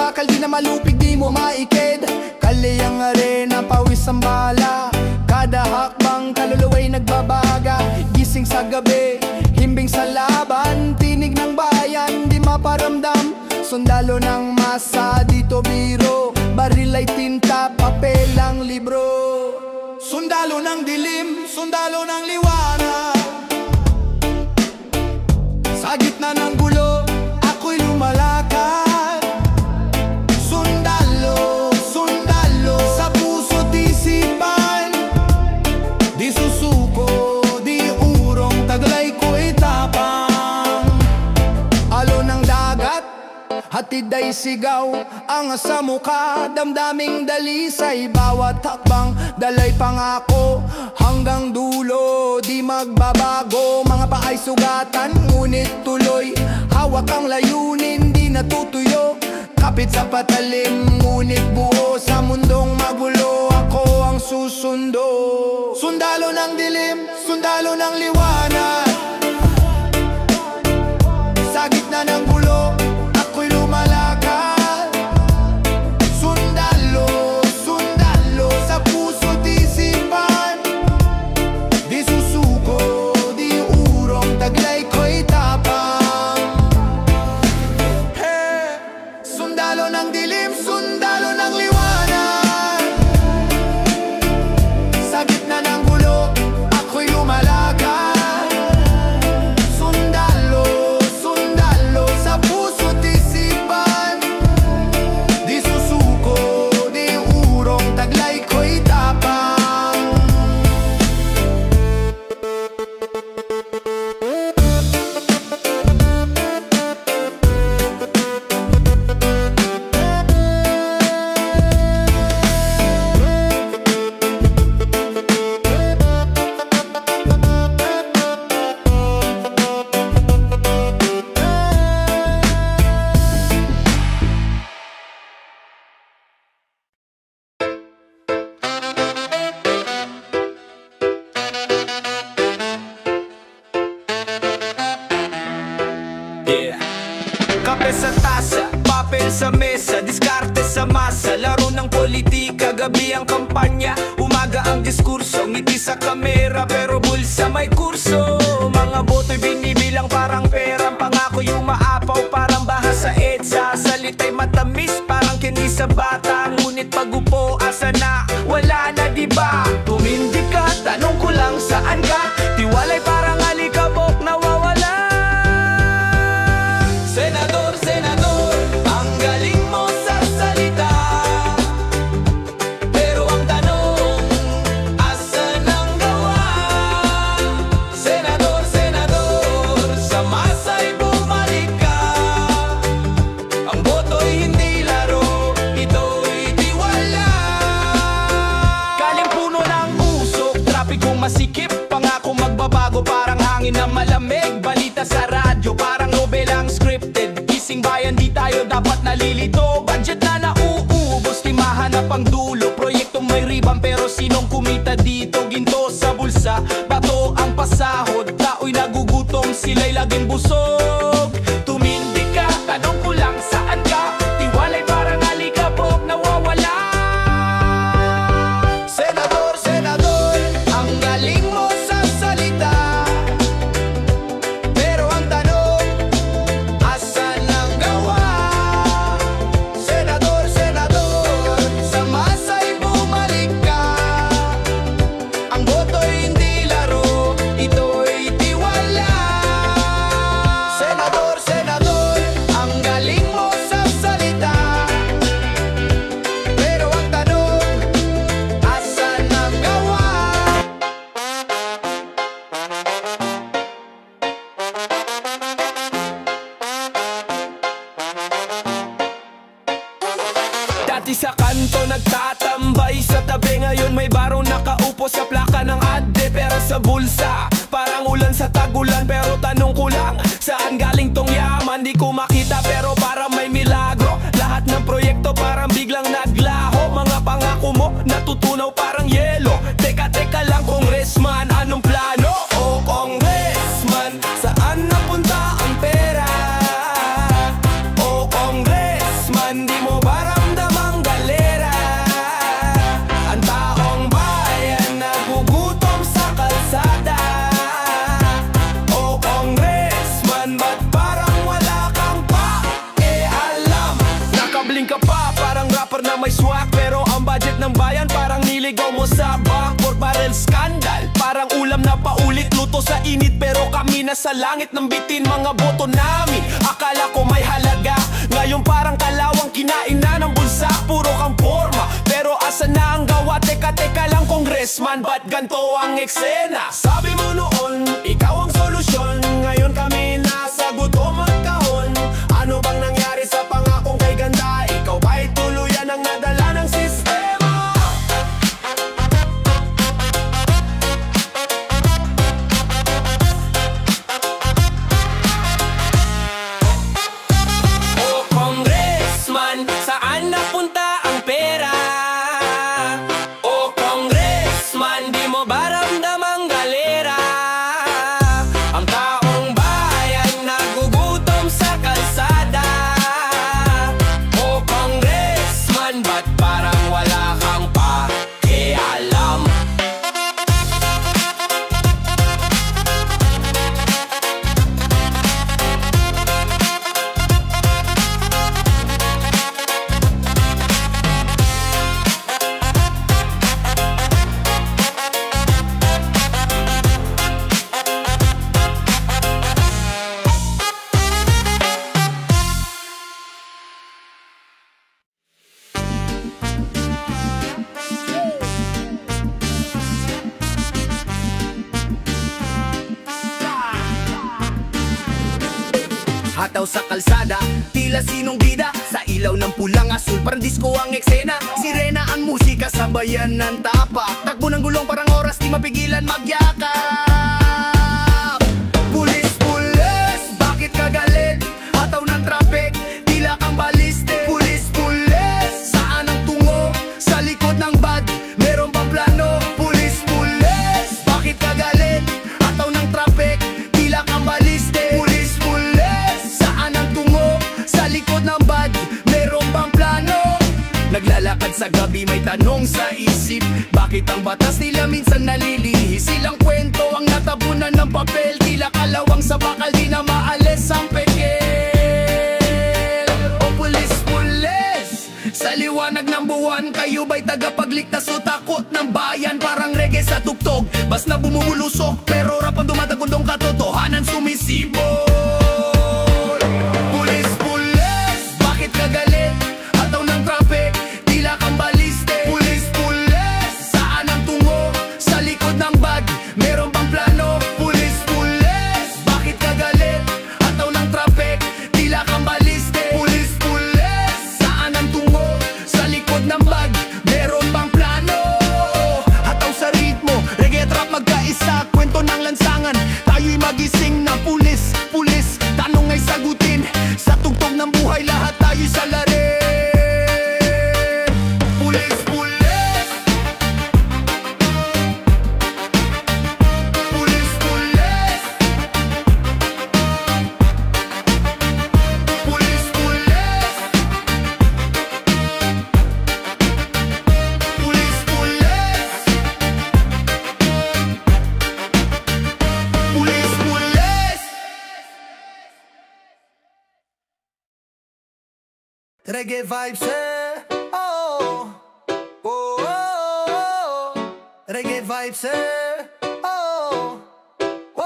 bakal, di na malupig, di mo maikid. Kaliyang arena, pawis ang bala. Kada hakbang, kaluluwa'y nagbabaga. Gising sa gabi, himbing sa laban. Tinig ng bayan, di maparamdam. Sundalo ng masa, dito biro. Baril ay tinta, papel ang libro. Sundalo ng dilim, sundalo ng liwanag. Sa gitna ng gulo, ako'y lumalakad. Sundalo, sundalo, sa puso't isipan. Di susuko, di urong, taglay ko'y tapang. Alon ng dagat, hatid ay sigaw, angas sa mukha, damdaming dalisay. Bawat hakbang, dalay pangako, hanggang dulo, di magbabago. Mga paay sugatan, ngunit tuloy. Hawak ang layunin, di natutuyo. Kapit sa patalim, ngunit buo. Sa mundong magulo, ako ang susundo. Sundalo ng dilim, sundalo ng liwanag. Sa gitna ng gulo, ako'y lumalakad. Sundalo, sundalo, sa puso't isipan. Di susuko, di urong, taglay ko'y tapang. Hey! Sundalo ng dilim, sundalo ng liwanag. Sa gitna ng gulo, ako'y lumalakad. Sundalo, sundalo, sa puso't isipan. Di susuko, di urong, taglay ko'y tapang. Kape sa tasa, papel sa mesa, diskarte sa masa. Laro ng politika, gabi ang kampanya. Umaga ang diskurso, ngiti sa kamera, pero bulsa may kurso. Mga boto'y binibilang parang pera. Pangako yung maapaw, parang baha sa EDSA. Salita'y matamis, parang kini sa bata. Ngunit pag-upo, asa na? Wala na diba? Tumindi ka, tanong ko lang saan ka? Tiwalay parang alikabok, nawawala. Senador, senador, ang galing mo sa salita. Pero ang tanong, asan ang gawa? Senador, senador, sa masa'y bumalik ka. Ang boto'y hindi laro, ito'y tiwala. Kaling puno ng usok, trapikong masikip. Pangako magbabago, parang hangin na malamig. Balita sa radyo, parang nobelang scripted. Gising bayan, di tayo dapat nalilito. Budget na nauubos, di mahanap ang dulo. Proyektong may ribang, pero sinong kumita dito? Ginto sa bulsa, bato ang pasahod. Tao'y nagugutom, sila'y laging busog. Tumindi ka, tanong ko lang saan ka? Tiwalay parang alikabok, nawawala. Senador, senador, ang galing mo sa salita. Pero ang tanong, asan ang gawa? Senador, senador, sa masa'y bumalik ka. Ang boto'y hindi laro, ito'y tiwala. Senador, senador, ang galing mo sa salita. Pero ang tanong, asan ang gawa? Dati sa kanto nagtatambay sa tabi, ngayon may barong nakaupo sa plaka ng ade. Pera sa bulsa, parang ulan sa tagulan. Pero tanong ko lang, saan galing tong yaman? Di ko makita pero parang may milagro. Lahat ng proyekto parang biglang naglaho. Mga pangako mo natutunaw parang yelo. Teka, teka lang, congressman, anong plano? O congressman, saan napunta ang pera? O congressman, Congressman, di mo ba ramdamang galera? Ang taong bayan nagugutom sa kalsada. O Congressman, ba't parang wala kang pakialam? Nakabling ka pa, parang rapper na may swag, pero ang budget ng bayan parang niligaw mo sa bank. 4 barrel scandal, parang ulam na paulit, luto sa init, pero kami na sa langit ng bitin mga boto namin. Akala ko may halaga, ngayon parang kalawang kinain na ng bulsa. Puro kang forma, pero asa na ang gawa? Teka, teka lang Congressman, ba't ganito ang eksena? Sabi mo noon, ikaw ang solusyon, ngayon kami nasa gutom at kahon. Ano bang nangyari sa pangakong kay ganda? Ikaw ba'y tuluyan ang nadala ng sistema? O Congressman, saan napunta ang pera? O Congressman, di mo ba ramdamang galera? Ang taong bayan nagugutom sa kalsada. O Congressman, ba't parang wala kang pakialam? Hataw sa kalsada, tila sinong bida. Sa ilaw ng pulang asul, parang disco ang eksena. Sirena ang musika, sabayan ng tapak. Takbo ng gulong, parang oras, di mapigilan magyakap. Pulis, pulis, bakit ka galit? Hataw ng traffic, tila kang baliste. Pulis, pulis, saan ang tungo? Sa likod ng bad, meron bang plano? Pulis, pulis, bakit ka galit? Hataw ng traffic, tila kang baliste. Pulis, pulis, saan ang tungo? Sa likod ng bad, meron bang plano? Naglalakad sa gabi, may tanong sa isip. Bakit ang batas nila minsan nalilihis? Silang kwento ang natabunan ng papel, tila kalawang sa bakal, di na maalis ang pekel. O pulis, pulis, sa liwanag ng buwan, kayo ba'y tagapagligtas o takot ng bayan? Parang reggae sa tugtog, bas na bumubulusok, pero rap ang dumatagundong katotohanan sumisibol. Pulis, pulis, bakit ka galit? Hataw ng traffic, tila kang baliste. Pulis, pulis, saan ang tungo? Sa likod ng bag, meron bang plano? Pulis, pulis, bakit ka galit? Hataw ng traffic, tila kang baliste. Pulis, pulis, saan ang tungo? Sa likod ng bag, meron bang plano? Hataw sa ritmo, reggae at rap magkaisa, kwento ng lansangan, tayo'y magising na. Pulis, pulis, tanong ay sagutin, sa tugtog ng buhay lahat tayo'y salarin. Pulis, pulis, pulis, pulis, pulis, pulis, pulis, pulis, pulis, pulis. Reggae vibes, oh, oh, oh, oh. Reggae vibes, oh, oh, oh,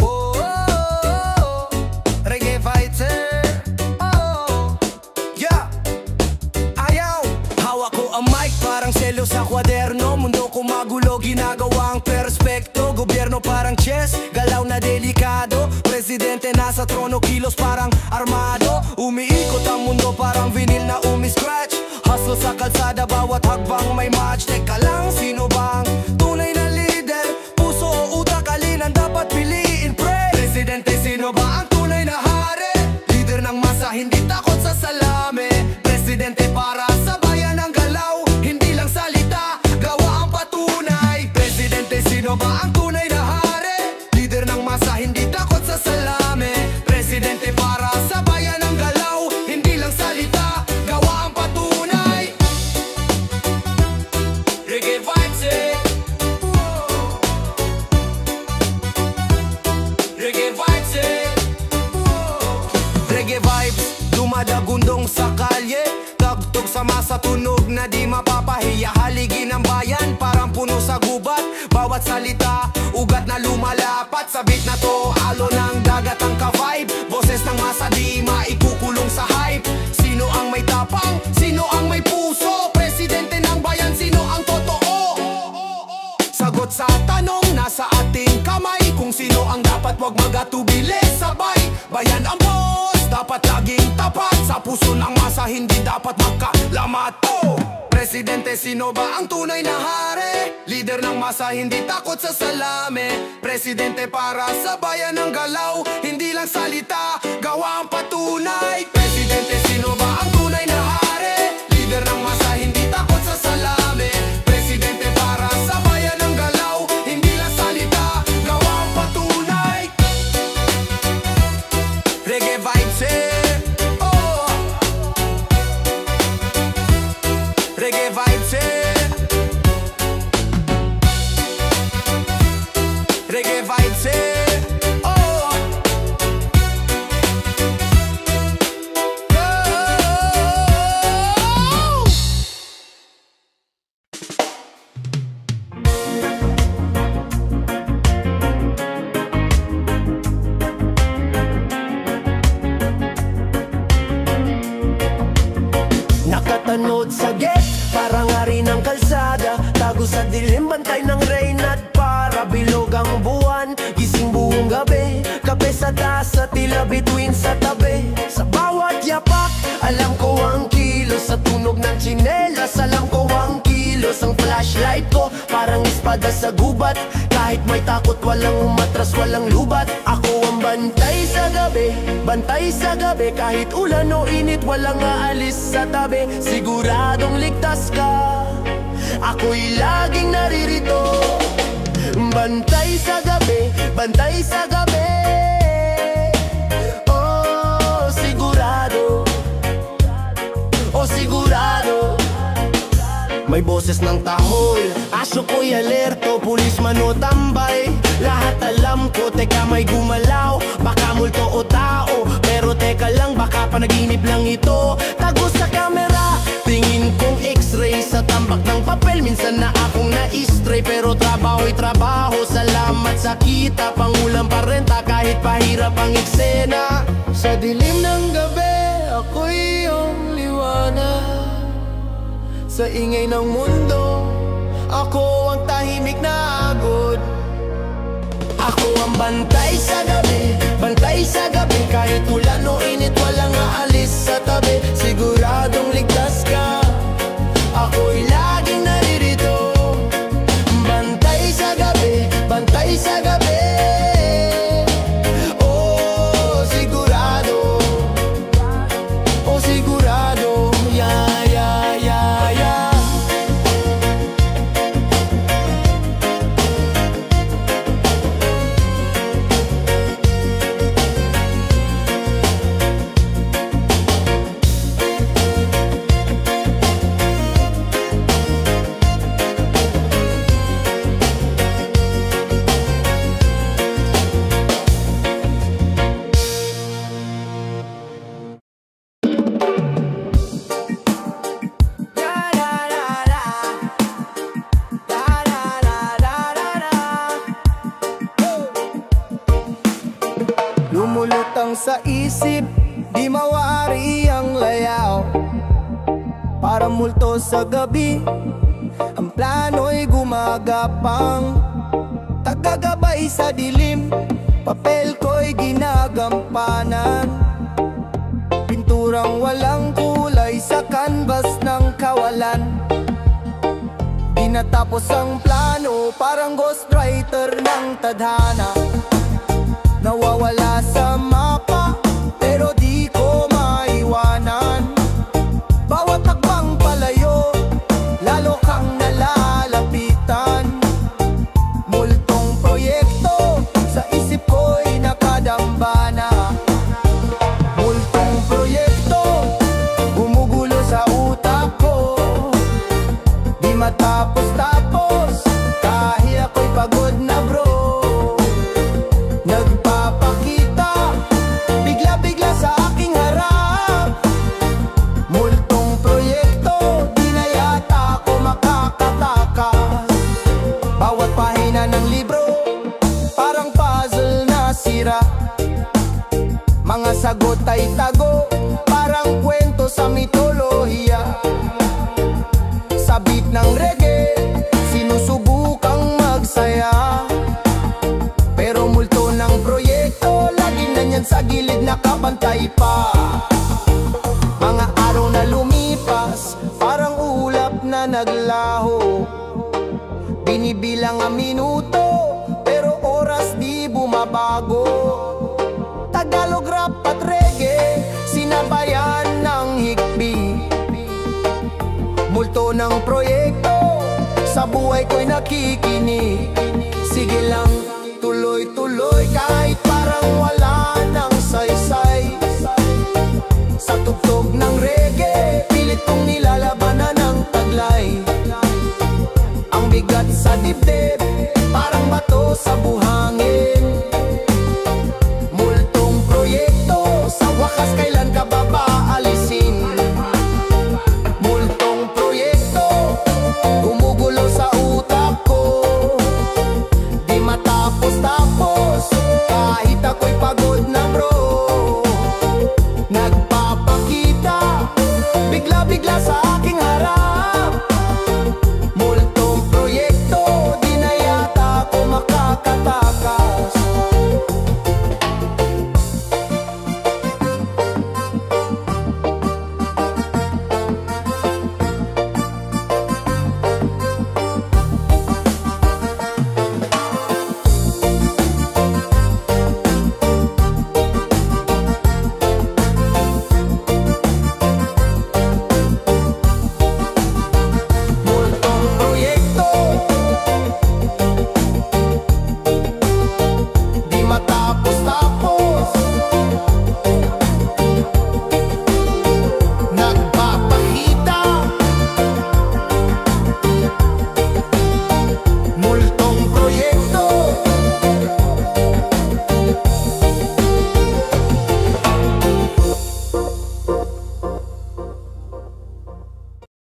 oh, oh. Reggae vibes, oh, yeah. Ayaw, hawak ko ang mic parang selo sa kwaderno. Mundo ko magulo, ginagawa ang perspekto. Gobyerno parang chess, galaw na delikado. Presidente nasa trono, kilos parang armado. Umiikot ang mundo parang vinyl na umi-scratch. Hustle sa kalsada, bawat hagbang may match. Teka lang, sino bang tunay na leader? Puso o utak, alin ang dapat piliin, pre? Presidente, sino ba ang tunay na hari? Leader ng masa, hindi takot sa salami. Presidente para sa bayan ang galaw, hindi lang salita, gawa ang patunay. Presidente, sino ba ang tunay na hari? Leader ng masa, hindi takot sa salami. Reggae vibes, dumadagundong sa kalye. Tagtog sama sa tunog na di mapapahiya. Haligi ng bayan, parang puno sa gubat. Bawat salita, ugat na lumalapat. Sa beat na to, alo ng dagat ang ka-vibe. Boses ng masa di maikukulong sa hype. Sino ang may tapang? Sino ang may puso? Presidente ng bayan, sino ang totoo? Sagot sa tanong, nasa ating kamay. Kung sino ang dapat wag magatubili sabay. Bayan ang boss, dapat laging tapat. Sa puso ng masa, hindi dapat magkalamat. Oh! Presidente, sino ba ang tunay na hari? Leader ng masa, hindi takot sa salame. Presidente para sa bayan ng galaw. Hindi lang salita, gawa ang patunay. Presidente, sino ba ang tunay na hari? Leader ng masa, hindi takot sa salame. Presidente para sa bayan ng galaw. Hindi lang salita, gawa ang patunay. Reggae vibes, oh. Reggae vibes, reggae vibes, oh. Oh. Nakatanod sa gate, parang hari ng kalsada. Tago sa dilim, bantay ng rain at para bilog ang buwan. Gising buong gabi, kape sa tasa, tila bituin sa tabi. Sa bawat yapak, alam ko ang kilos. Sa tunog ng tsinelas, alam ko ang kilos. Ang flashlight ko, parang espada sa gubat. Kahit may takot, walang umatras, walang lubat. Ako ang bantay sa gabi, bantay sa gabi. Kahit ulan o init, walang aalis sa tabi. Siguradong ligtas ka, ako'y laging naririto. Bantay sa gabi, bantay sa gabi. Oh, sigurado, oh sigurado. May boses ng tahol, aso ko'y alerto. Pulis man o tambay, lahat alam ko. Teka, may gumalaw, baka multo o tao. Pero teka lang, baka panaginip lang ito. Tago sa camera, tingin kong x-ray. Sa tambak ng papel, minsan na akong na-stray. Pero trabaho'y trabaho, salamat sa kita. Pangulam pa renta, kahit pahirap ang eksena. Sa dilim ng gabi, ako'y iyong liwanag. Sa ingay ng mundo, ako ang tahimik na agod. Ako ang bantay sa gabi, bantay sa gabi. Kahit ulan o init, walang aalis sa tabi. Siguradong ligtas ka, ako'y laging naririto. Bantay sa gabi, bantay sa gabi. Oh, sigurado, oh sigurado. Yeah, yeah, yeah, yeah. Lumulutang sa isip, di mawari ang layaw. Para multo sa gabi, ang plano'y gumagapang. Tagagabay sa dilim, papel ko'y ginagampanan. Pinturang walang kulay sa canvas ng kawalan. Di natapos ang plano, parang ghostwriter ng tadhana. Nawawala sa mapa, pero di ko maiwanan. Bawat takbang palayo, lalo kang nalalapitan. Multong proyekto, sa isip ko'y nakadambana. Multong proyekto, gumugulo sa utak ko. Di matapos-tapos, kahit ako'y pagod na bro. Nagpapakita sagot ay tago, parang kwento sa mitolohiya. Sa beat ng reggae, sinusubukang magsaya, pero multo ng proyekto, lagi na niyan sa gilid nakabantay pa. Mga araw na lumipas, parang ulap na naglaho. Binibilang ang minuto, pero oras di bumabago. Tagalog rap at reggae, sinabayan ng hikbi. Multo ng proyekto, sa buhay ko'y nakikinig. Sige lang, tuloy-tuloy kahit parang wala nang